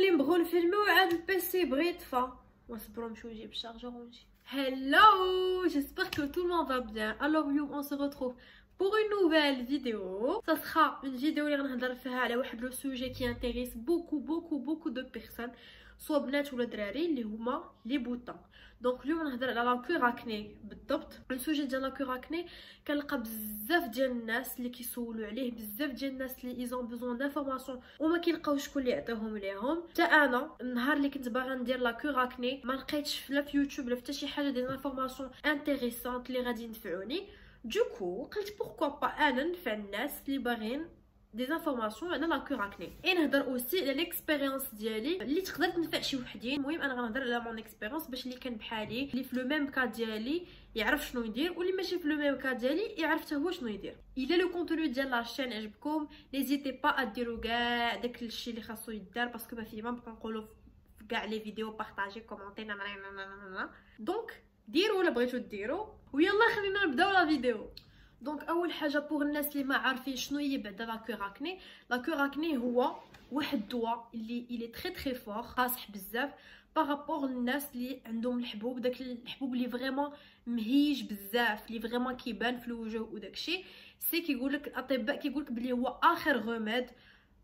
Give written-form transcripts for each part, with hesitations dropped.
ملي نبغيو نفيلميو عاد البيسي بغى يطفى. نصبروا نمشيو نجيب الشارجور ونجي. Hello, j'espère que tout le monde va bien. Alors on se retrouve pour une nouvelle vidéo. Ça sera une vidéo اللي غنهضر فيها على واحد لو سوجي qui intéresse beaucoup de personnes, سواء بنات ولا دراري، اللي هما لي بوطون. دونك اليوم غنهضر على لا كوراكني بالضبط. السوجي ديال لا كوراكني كنلقى بزاف ديال الناس اللي كيسولوا عليه، بزاف ديال الناس اللي ايزون بيزون دانفورماسيون وما كيلقاوش شكون اللي يعطيهم ليهم. حتى انا النهار اللي كنت باغا ندير لا كوراكني ما لقيتش لا في يوتيوب لا حتى شي حاجه ديال انفورماسيون انتريسونت اللي غادي ينفعوني. دوكو قلت بوركوا با انا نفع الناس اللي باغيين دي انفورماسيون على لا كوراكني. نهضر اوسي على ليكسبيريونس ديالي اللي تقدر تنفع شي وحدين. المهم انا غنهضر على مون اكسبيريونس باش اللي كان بحالي اللي في لو ميم كا ديالي يعرف شنو يدير، واللي ماشي في لو ميم كا ديالي يعرف حتى هو شنو يدير. الا لو كونتوني ديال لاشين عجبكم نيزيتي با اديروا كاع داك الشيء اللي خاصو يدار، باسكو ما فيه ما نبقى نقولوا في كاع لي فيديو بارطاجي كومونتي. دونك ديروا ولا بغيتو ديروا، ويلا خلينا نبداو لا فيديو. دونك اول حاجه بوغ الناس اللي ما عارفين شنو هي بعدا لا كوراكني. لا كوراكني هو واحد الدواء اللي تري فور، قاصح بزاف بارابور للناس اللي عندهم الحبوب، داك الحبوب اللي فريمون مهيج بزاف، اللي فريمون كيبان في الوجه وداكشي. سي كيقولك الاطباء كيقولك بلي هو اخر غوميد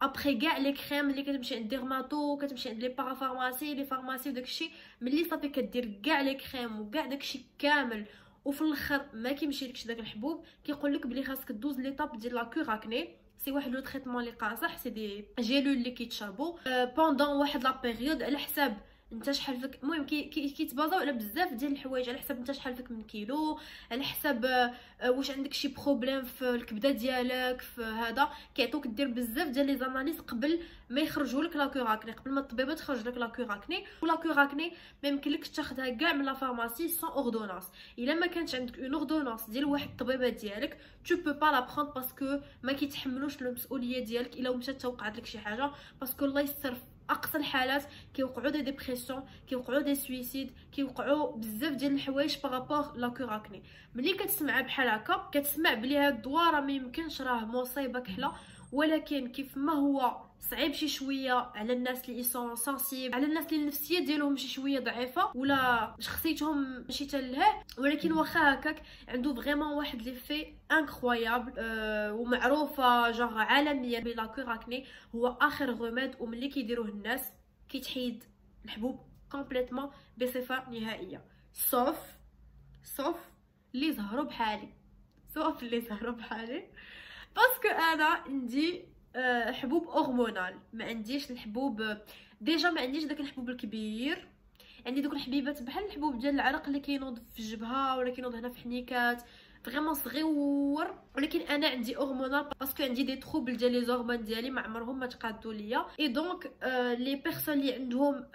ابري كاع لي كريم اللي كتمشي عند ديرماتو، كتمشي عند لي بارافارماسي لي فارماسي وداكشي. ملي صافي كدير كاع لي كريم وكاع داكشي كامل وفي الاخر ما كيمشيلكش داك الحبوب، كيقولك بلي خاصك دوز ليطاب ديال لا كوراكني. سي واحد لو تريتمون اللي قاصح، سي دي جيلول اللي كيتشربوا بوندون واحد لا بيريود على حساب انت شحال فيك. المهم كيتبازاو على بزاف ديال الحوايج، على حساب انت شحال فيك من كيلو، على حساب واش عندك شي بروبليم في الكبده ديالك، في هذا كيعطوك دير بزاف ديال لي زاناليز قبل ما يخرجوا لك لا كوراكني، قبل ما الطبيبه تخرج لك لا كوراكني. ولا كوراكني ما يمكنلكش تاخذها كاع من لا فارماسي سون اوردونانس. الا ما كانش عندك اون اوردونانس ديال واحد الطبيبه ديالك تو بو با لا بروند، باسكو ما كيتحملوش المسؤوليه ديالك الا مشات توقعت لك شي حاجه. باسكو الله يستر اقصى الحالات كيوقعوا دي ديبرسيون، كيوقعوا دي سويسيد، كيوقعوا بزاف ديال الحوايج بارابور لا كوراكني. ملي كتسمع بحال هكا كتسمع بلي هاد الدواء راه ما يمكنش، راه مصيبه كحله. ولكن كيف ما هو صعيب شي شويه على الناس اللي سون سنسيب، على الناس اللي النفسيه ديالهم شي شويه ضعيفه ولا شخصيتهم ماشي حتى لهيه، ولكن واخا هكاك عنده فريمون واحد لي في انكرويابل ومعروفه جوغ عالميا بلا كوراكني هو اخر غوميد. وملي كيديروه الناس كيتحيد الحبوب كومبليتمون بصفه نهائيه، صوف اللي ظهروا بحالي، باسكو انا عندي حبوب هرمونال، ما عنديش الحبوب ديجا، ما عنديش داك الحبوب الكبير. عندي دوك الحبيبات بحال الحبوب ديال العرق اللي كينوض في الجبهه ولا كينوض هنا في حنيكات، فريمون صغيور. ولكن انا عندي هرمونال باسكو عندي دي تروبل ديال لي زورمون ديالي ما عمرهم ما تقادوا ليا. اي دونك لي بيرسون اللي عندهم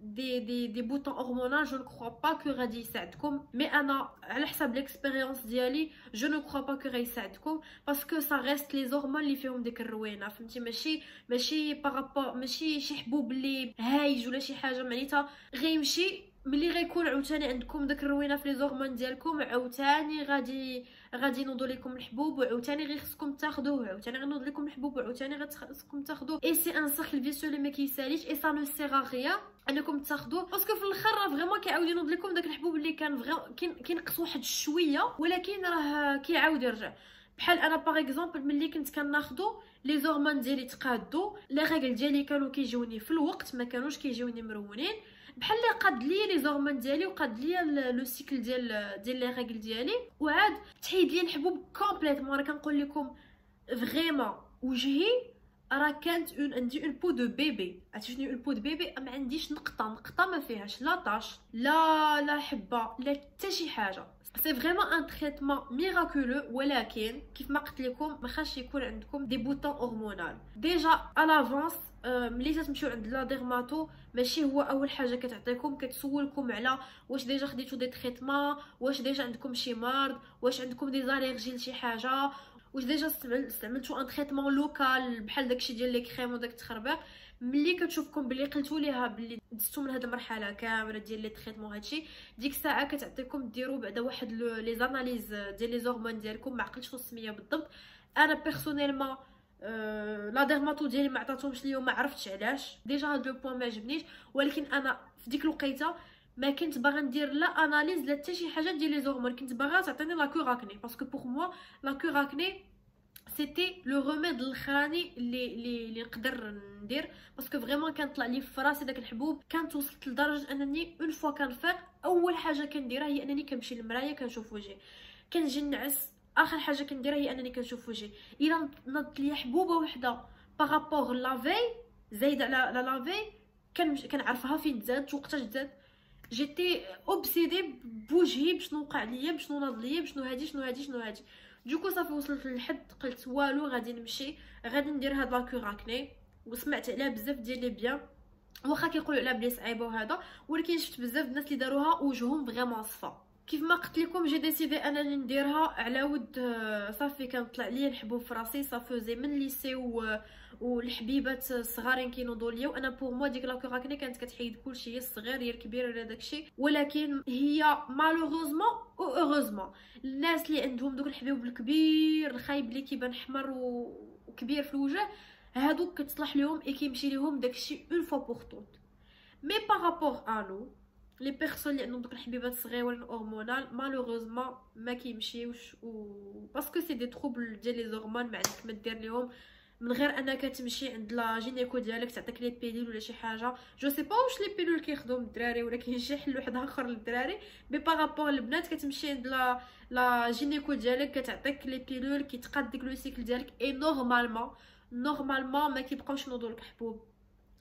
دي بوطون هرمونال جو نكرو با كو غادي يساعدكم. مي انا على حساب ليكسبيريونس ديالي جو نكرو با كو غادي يساعدكم، باسكو سا ريست لي زورمون اللي فيهم ديك الروينه، فهمتي؟ ماشي بارابور، ماشي شي حبوب اللي هايج ولا شي حاجه معناتها غيمشي. ملي غيكون عاوتاني عندكم داك الروينه في لي زورمون ديالكم، عاوتاني غادي ينوضوا لكم الحبوب، وعاوتاني غير خصكم تاخذوه، عاوتاني غينوض لكم الحبوب، وعاوتاني غتخصكم تاخذوه. اي سي ان سيركل فيسيو اللي ما كيساليش. اي سا نو سيغ غيا انكم تاخذوه، باسكو في الاخر راه فريمون كيعاود ينوض لكم داك الحبوب اللي كان كينقص واحد شويه، ولكن راه كيعاود يرجع. بحال انا باغ اكزومبل ملي كنت كناخذو لي زورمون ديالي تقادو، لي ريغل ديالي كانوا كيجيوني في الوقت، ما كانوش كيجيوني مرونين. بحال اللي قاد لي لي زورمون ديالي وقاد لي لو سيكل ديال لي ريغل ديالي، وعاد تحيد لي الحبوب كومبليتمون. راه كنقول لكم فريمون وجهي راه كانت عندي اون بو دو بيبي. عرفتي اون بو دو بيبي؟ ما عنديش نقطه ما فيهاش لا طاش لا حبه لا حتى شي حاجه. سي فريمون ان تريتمون ميراكولو. ولكن كيف ما قلت لكم ما خاصش يكون عندكم دي بوطون هرمونال ديجا ا لافونس. ملي تمشيو عند لا ديرماتو ماشي هو اول حاجه كتعطيكم، كتسولكم على واش ديجا خديتو دي تريتمون، واش ديجا عندكم شي مرض، واش عندكم دي زاليرجي لشي حاجه، واش ديجا استعملتو ان تريتمون لوكال بحال داكشي ديال لي كريم وداك التخربيق. ملي كتشوفكم بلي قلتوا ليها بلي دزتو من هاد المرحله كامله ديال لي تريتمون هادشي، ديك الساعه كتعطيكم ديروا بعدا واحد لي زاناليز ديال لي زورمون ديالكم. ما عقلتش السميه بالضبط. انا بيرسونيلمون لا ديرماتو ديالي ما عطاتهمش ليا وما عرفتش علاش. ديجا هاد لو بوين ما عجبنيش، ولكن انا في ديك الوقيته ما كنت باغا ندير لا اناليز لا حتى شي حاجه ديال لي زورمون، كنت باغا تعطيني لا كوراكني باسكو بوغ موا لا كوراكني سيتي لو ريميد الاخراني اللي نقدر ندير، باسكو فريمون كان طلع لي في راسي داك الحبوب. كانت وصلت لدرجه انني اون فوا كنفيق اول حاجه كنديرها هي انني كنمشي للمرايه كنشوف وجهي، كنجي نعس اخر حاجه كنديرها هي انني كنشوف وجهي. الا نضت لي حبوبه وحده بارابور لافي زايده على لافي كنعرفها فين تزادت وقتاش تزاد. جيتي اوبسيدي بوجهي بشنو وقع ليا بشنو ناض ليا بشنو هادي. دوكو صافي وصلت للحد قلت والو غادي نمشي غادي ندير هاد لا كوراكني، وسمعت عليها بزاف ديال لي بيان، واخا كيقولوا عليها بلي صعيبه وهذا، ولكن شفت بزاف الناس اللي داروها وجههم فريمون صفا. كيف ما قلت لكم جي ديسيدي انني نديرها على ود صافي كان طلع لي الحبوب في راسي صافي زي من ليسي والحبيبات الصغارين كينوضوا ليا، وانا بوغ موا ديك لا كوراكني كانت كتحيد كلشي، هي الصغير هي الكبير ولا داكشي. ولكن هي مالوغوزمون او اوغوزمون الناس اللي عندهم دوك الحبيب الكبير الخايب اللي كيبان احمر وكبير في الوجه، هادوك كتصلح لهم اي كيمشي لهم داكشي اون فوا بوغ توت. مي بارابور انو لي بيرسون اللي عندهم دوك الحبيبات الصغيورين هرمونال مالوغوزمون ما كيمشيوش، باسكو سي دي تروبل ديال لي زورمون ما عندك ما دير ليهم من غير انك تمشي عند لا جينيكو ديالك تعطيك لي بيلول ولا شي حاجه. جو سي با واش لي بيلول كيخدموا الدراري ولا كاين شي حل واحد اخر للدراري، مي بارابور البنات كتمشي عند لا جينيكو ديالك كتعطيك لي بيلول كيتقاد ديك لو سيكل ديالك اي نورمالمون ما كيبقاوش ينوضوا لك حبوب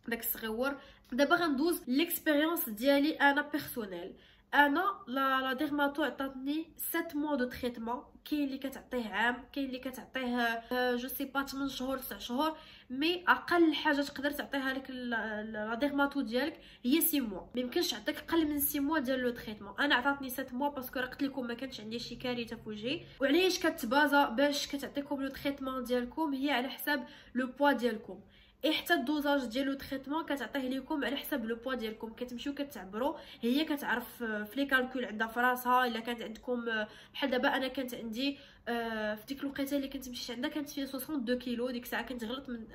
داك الصغيور. دابا غندوز ليكسبيريونس ديالي انا بيرسونيل. انا لا ديرماتو عطاتني 7 موا دو تريتمون، كاين اللي كتعطيه عام، كاين اللي كتعطيه جو سي با 8 شهور 9 شهور، مي اقل حاجه تقدر تعطيها لك لا ديرماتو ديالك هي 6 موا. ما يمكنش تعطيك اقل من 6 موا ديال لو تريتمون. انا عطاتني 7 موا باسكو راه قلت لكم ما كانش عندي شي كارثه في وجهي. وعلاش كتبازا باش كتعطيكم لو تريتمون ديالكم هي على حساب لو بوا ديالكم، اي حتى الدوزاج ديال لو تريتمون كتعطيه لكم على حساب لو بوا ديالكم. كتمشيو كتعبروا، هي كتعرف في لي كالكول عندها في راسها. الا كانت عندكم بحال دابا انا كانت عندي في ديك الوقيته اللي كنت مشيت عندها كانت فيها 62 كيلو، ديك الساعه كنت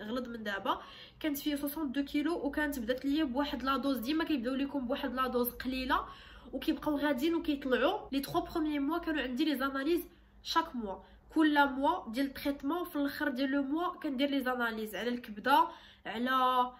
غلط من دابا كانت فيها 62 كيلو، وكانت بدات ليا بواحد لا دوز. ديما كيبداو لكم بواحد لا دوز قليله وكيبقاو غاديين وكيطلعوا. لي 3 بروميي موا كانوا عندي لي زاناليز شاك موا، كل موا ديال التريتمون في الاخر ديال لو موا كندير لي زاناليز على الكبده على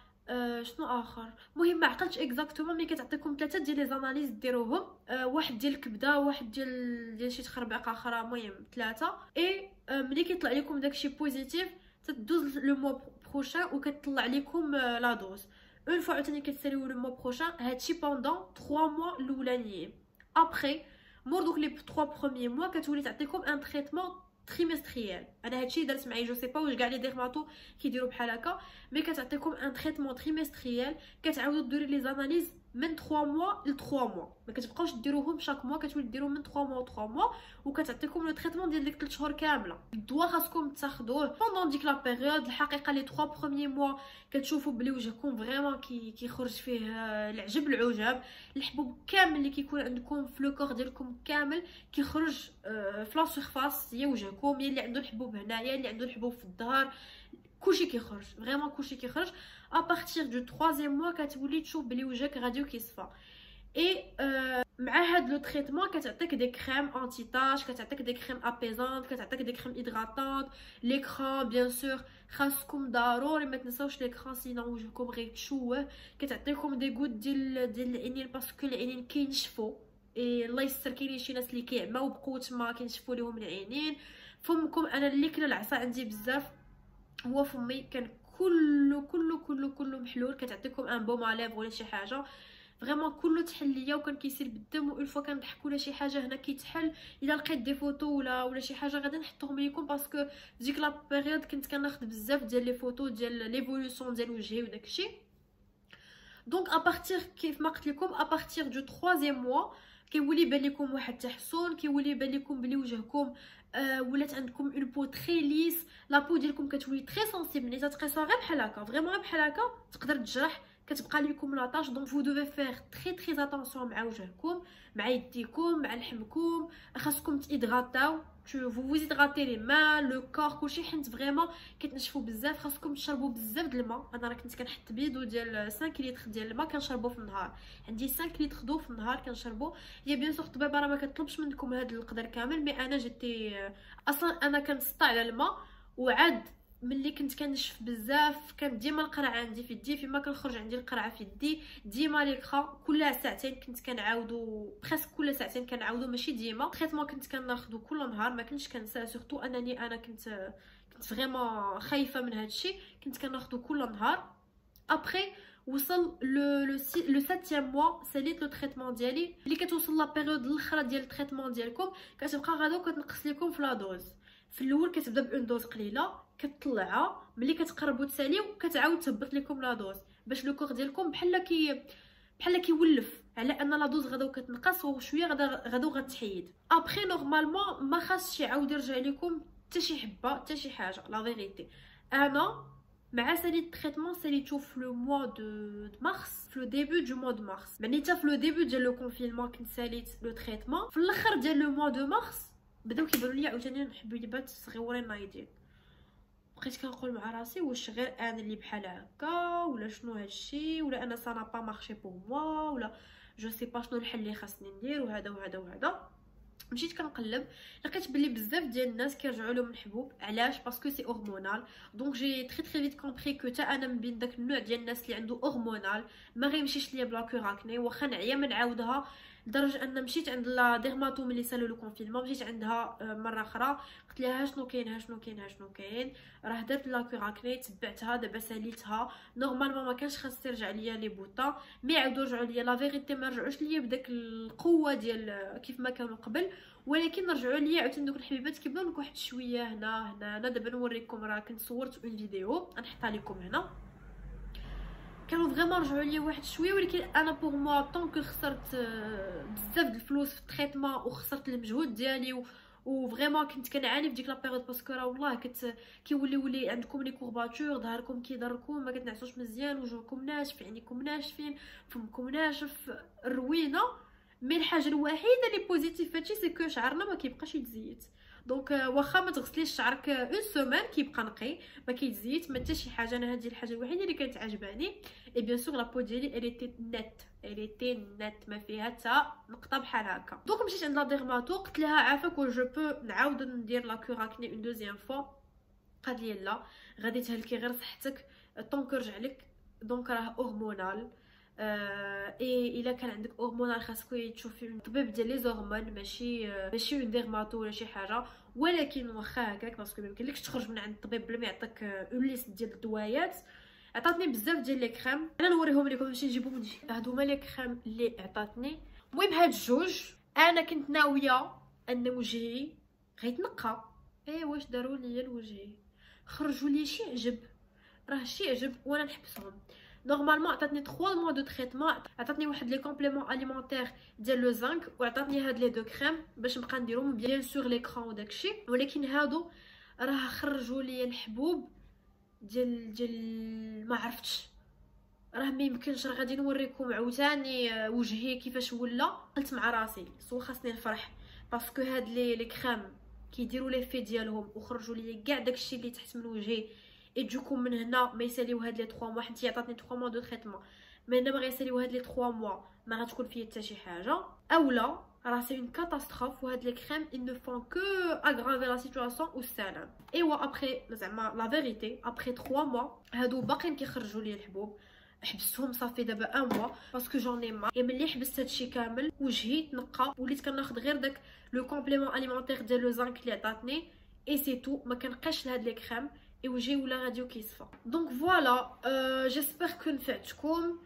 شنو اخر. المهم ما عقلتش اكزاكتومون، مي كتعطيكم 3 ديال لي زاناليز ديروهم، واحد ديال الكبده واحد ديال شي تخربيقه اخرى، المهم 3. اي ملي كيطلع لكم داكشي بوزيتيف تدوز لو موا بروشان وكتطلع لكم لا دوز. اون فوا عاوتاني كتساليو لو موا بروشان. هادشي بوندون 3 موا الاولانيين. ابري مور دوك لي 3 بروميي موا كتولي تعطيكم ان تريتمون تريمستريال. انا هادشي درت معايا، جو سي با واش كاع لي ديرماتو كيديروا بحال هكا، مي كتعطيكم ان تريتمون تريمستريال. كتعاودوا ديروا لي زاناليز من 3 موا ل 3 موا، ما كتبقاوش ديروهم شاك موا، كتولي ديروا من 3 موا و 3 موا، وكتعطيكم لو تريتمون ديال ديك 3 شهور كامله. الدواء خاصكم تاخذوه بوندون ديك لا بيريود. الحقيقه لي 3 بروميي موا كتشوفوا بلي وجهكم فريمون كيخرج فيه العجب العجاب. الحبوب كامل اللي كيكون عندكم في لو كور ديالكم كامل كيخرج في لا سيرفاس ديال وجهكم. اللي عنده الحبوب هنايا، اللي عنده الحبوب في الظهر، كلشي كيخرج فريمون كلشي كيخرج. ابارتير دو 3 موا كتولي تشوف بلي وجهك غادي كيصفى. اي مع هاد لو تريتمون كتعطيك دي كريم انتي تاش، كتعطيك دي كريم ابيزونط، كتعطيك دي كريم هيدراتونط. ليكران بيان سور خاصكم ضروري ما تنساوش ليكران، سينو وجهكم غيتشوه. كتعطيكم دي غوت ديال العينين باسكو العينين كينشفوا. الله يستر كاينين شي ناس اللي كيعماو بقوه ما كينشفوا ليهم العينين. فمكم انا اللي كلا العصا عندي بزاف، هو فمي كان كله محلول. كتعطيكم ان بوم عليف ولا شي حاجه فريمون كله تحل ليا، وكان كيسير بالدم. اون فوا كنضحك ولا شي حاجه هنا كيتحل. الا لقيت دي فوتو ولا شي حاجه غادي نحطهم لكم، باسكو ديك لا بيريود كنت كناخذ بزاف ديال لي فوتو ديال ليفولوسيون ديال وجهي وداكشي. دونك ابارتير كيف ما قلت لكم ابارتير دو 3 موا كيولي يبان لكم واحد التحسن، كيولي يبان لكم بلي وجهكم ولات عندكم اون بو تري ليس. لا بو ديالكم كتولي تري سونسيبل، ملي تتقيسها غير بحال هكا فريمون بحال هكا تقدر تجرح، كتبقى لكم لاطاج. دونك فو دوفي فير تري اتونسيون مع وجهكم، مع يديكم، مع لحمكم. خاصكم تيدغاطاو vous vous hydratez les mains le corps كلشي حيت فريمون كتنشفوا بزاف. خاصكم تشربوا بزاف د الماء. انا راه كنت كنحط بيدو ديال 5 لتر ديال الماء كنشربو في النهار. عندي 5 لتر دو في النهار كنشربو. هي بيان سور الطبيبه راه ما كتطلبش منكم هذا القدر كامل، مي انا جيتي اصلا انا كنسطع على الماء. وعاد ملي كنت كنشف بزاف كانت ديما القرعه عندي في يدي، فيما كنخرج عندي القرعه في يدي ديما ليكرا. كل ساعتين كنت كنعاودو، بريسك كل ساعتين كنعاودو، ماشي ديما. تريتمون كنت كناخذو كل نهار، ما كنتش كنسى. سورتو انني انا كنت فريمون خايفه من هذا الشيء. كنت كناخذو كل نهار. ابري وصل لو 7 موا ساليت لو تريتمون ديالي. ملي كتوصل لا بيريود الاخرى ديال التريتمون ديالكم كتبقى غادا وكتنقص لكم في لا دوز. في الاول كتبدا بون دوز قليله كتطلعها، ملي كتقربوا تساليو كتعاود تهبط لكم لا دوز باش لو كور ديالكم بحال كيولف على ان لا دوز غدا وكتنقص وشويه غدا غتحيد. ابري نورمالمون ما خاصش يعاود يرجع لكم حتى شي حبه حتى شي حاجه. لا فيريتي انا مع ساليت التريتمون ساليتو في لو موا دو مارس، في لو ديبي دو موا دو مارس. يعني حتى في لو ديبي ديال لو كونفينمون كنت ساليت لو تريتمون. في الاخر ديال لو موا دو مارس بداو كيبانوا لي عاوتاني حبيبات صغيورين نايضين. بقيت كنقول مع راسي واش غير انا اللي بحال هكا ولا شنو هادشي، ولا انا سا نا با مارشي بور موا، ولا جو سي با شنو الحل اللي خاصني ندير وهذا وهذا وهذا. مشيت كنقلب لقيت بلي بزاف ديال الناس كيرجعوا لهم الحبوب. علاش؟ باسكو سي هرمونال. دونك جي تري فيت كومبري كو تا انا من بين داك النوع ديال الناس اللي عنده هرمونال ما غيمشيش ليا بلا كوراكني. واخا نعيا ما نعاودها، لدرجه ان مشيت عند لا ديرماتوم اللي سالو لو كونفينمون. مشيت عندها مره اخرى قلت لها شنو كاين شنو كاين. راه درت لا كوراكني تبعتها دابا ساليتها نورمالمون ما كانش خاص ترجع ليا لي بوطا، مي عاودوا رجعوا ليا. لا فيغيتي ما رجعوش ليا بداك القوه ديال كيف ما كانوا قبل، ولكن رجعوا ليا عاوتاني دوك الحبيبات كيبانوا لك واحد شويه هنا. دابا نوريكم، راه كنت صورت اون فيديو نحطها لكم هنا. كانوا فريمون رجعوا ليا واحد شويه، ولكن انا بوغ موا طونك خسرت بزاف د الفلوس في التريتمون وخسرت المجهود ديالي وفريمون كنت كنعاني في ديك لا بيريود. باسكو راه والله كيولي عندكم لي كورباتور، ظهركم كيضركم، ما كتنعسوش مزيان، وجهكم ناشف، عينيكم ناشفين، فمكم ناشف، الروينه. مي الحاجه الوحيده اللي بوزيتيف فهادشي سي كو شعرنا ما كيبقاش يتزيت. دونك واخا ما تغسليش شعرك اون سومان كيبقى نقي ما كيتزيت ما حتى شي حاجه. انا هذه الحاجه الوحيده اللي كانت عجباني. اي بيان سور لا بو ديالي اليتي نت ما فيها حتى نقطه بحال هكا. دونك مشيت عند لا ديرماتو قلت لها عافاك و جو بو نعاود ندير لا كوراكني اون دوزيام فوا. قالت لي لا غادي تهلكي غير صحتك طونك رجع لك. دونك راه هرمونال. اي الا كان عندك هرمونال خاصك تشوفي طبيب ديال لي زهرمون، ماشي اون ديرماتو ولا شي حاجه. ولكن واخا هكاك باسكو ميمكنلكش تخرج من عند الطبيب بلا ما يعطيك اون ليست ديال الدوايات. عطاتني بزاف ديال لي كريم، انا نوريهم لكم باش نجيبهم ونجي. هادو هما لي كريم اللي عطاتني. المهم هاد الجوج انا كنت ناويه ان وجهي غيتنقى. واش داروا لي الوجه؟ خرجوا لي شي عجب، راه شي عجب وانا نحبسهم. نورمالمون عطاتني 3 موا دو تريتمون، عطاتني واحد لي كومبليمون اليمونتير ديال لو زانك، وعطاتني هاد لي دو كريم باش نبقى نديرهم بيان سور ليكران وداكشي. ولكن هادو راه خرجوا لي الحبوب ديال ما عرفتش. راه ما يمكنش، راه غادي نوريكم عاوتاني وجهي كيفاش ولا. قلت مع راسي سوا خاصني نفرح باسكو هاد لي كريم كيديروا لي في ديالهم وخرجوا لي كاع داكشي اللي تحت من وجهي. يجوكم من هنا ما يساليو هاد لي 3 موا، حيت عطاتني 3 موا دو تريتمون. من هنا ما غيساليو هاد لي 3 موا ما غتكون فيا حتى شي حاجه. اولا راه سي اون كاتاستروف. وهاد لي كريم ils ne font que aggraver la situation والسلام. ايوا ابري زعما لا فيريتي ابري 3 موا هادو باقيين كيخرجوا لي الحبوب. حبستهم صافي دابا 1 موا باسكو جوني ما. ملي حبست هادشي كامل وجهي تنقى، وليت كناخذ غير داك لو كومبليمون اليمونتير ديال لو زانك اللي عطاتني اي سي تو. ما كنبقاش لهاد لي كريم اي وجهي ولا غادي كيصفى. دونك فوالا جيسبر كو نفعتكم.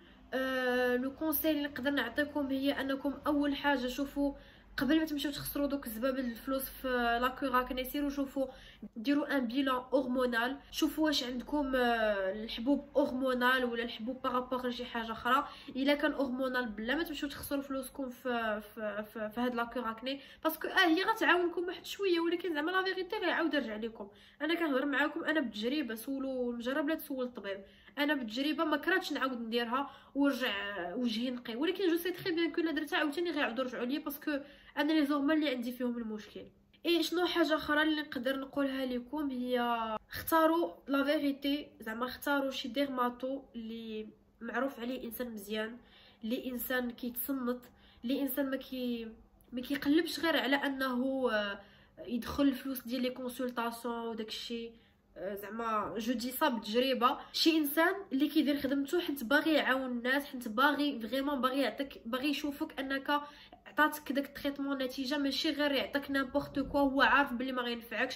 لو كونساي اللي نقدر نعطيكم هي انكم اول حاجه شوفوا قبل ما تمشيو تخسروا دوك الزباب الفلوس في لا كوراكني، سيروا شوفوا ديروا ان بيلان هرمونال، شوفوا واش عندكم الحبوب هرمونال ولا الحبوب بارابور لشي حاجه اخرى. الا كان هرمونال بلا ما تمشيو تخسروا فلوسكم في هاد لا كوراكني، باسكو هي غتعاونكم واحد شويه، ولكن زعما لا فيغيتي غيعاود يرجع لكم. انا كنهضر معاكم انا بالتجربه، سولوا المجرب لا تسول الطبيب. انا بالتجربه ما كرهتش نعاود نديرها ورجع وجهي نقي، ولكن جو سي تري بيان كو لا درتها عاوتاني غيعاودوا يرجعوا ليا باسكو انا لي زورمال اللي عندي فيهم المشكل. اي شنو حاجه اخرى اللي نقدر نقولها لكم هي اختاروا لا فيريتي، زعما اختاروا شي ديرماتو اللي معروف عليه انسان مزيان، اللي انسان كيتصنت، اللي انسان ما كيقلبش غير على انه يدخل الفلوس ديال لي كونسلطاسيون وداكشي. زعما جو دي صا بتجربه، شي انسان اللي كيدير خدمته حيت باغي يعاون الناس، حيت باغي فريمون باغي يعطيك، باغي يشوفك انك عطاتك داك التريتمون نتيجه، ماشي غير يعطيك نيمبورط كوا هو عارف بلي ما غينفعكش.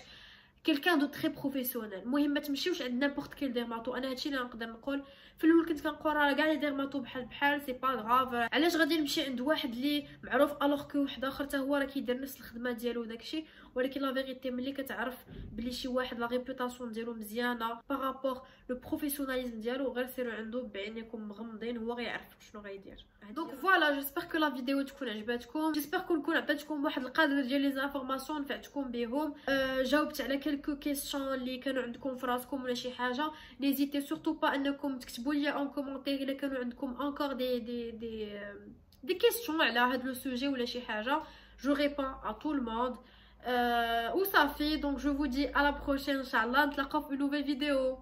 كيلكان دو تري بروفيسيونيل. المهم ما تمشيوش عند نيمبورط كيل ديرماتو. انا هادشي اللي نقدر نقول. في الاول كنت كنقول راه كاع لي ديرماتو بحال سي با غاف، علاش غادي نمشي عند واحد اللي معروف الوغ كو واحد اخر حتى هو راه كيدير نفس الخدمه ديالو داكشي. ولكن لا فيغيتي ملي كتعرف بلي شي واحد لا ريبوتاسيون ديالو مزيانه بارابور لو بروفيسيوناليزم ديالو، غير سيروا عنده بعينيكم مغمضين، هو غيعرف شنو غيدير. دونك فوالا، جيسبر كو لا فيديو تكون عجباتكم، جيسبر كو نكون عطيتكم واحد القدر ديال لي زانفورماسيون نفعتكم بهم، جاوبت على كلكو كيسيون اللي كانوا عندكم في راسكم ولا شي حاجه. نيزيتي سورتو با انكم تكتبوا لي اون كومونتير الا كانوا عندكم انكور دي كيسيون على هاد لو سوجي ولا شي حاجه. جو ريبون ا تو الموند. وصافي، دونك جو vous dis à la prochaine، ان شاء الله نتلاقاو في نوفيل فيديو.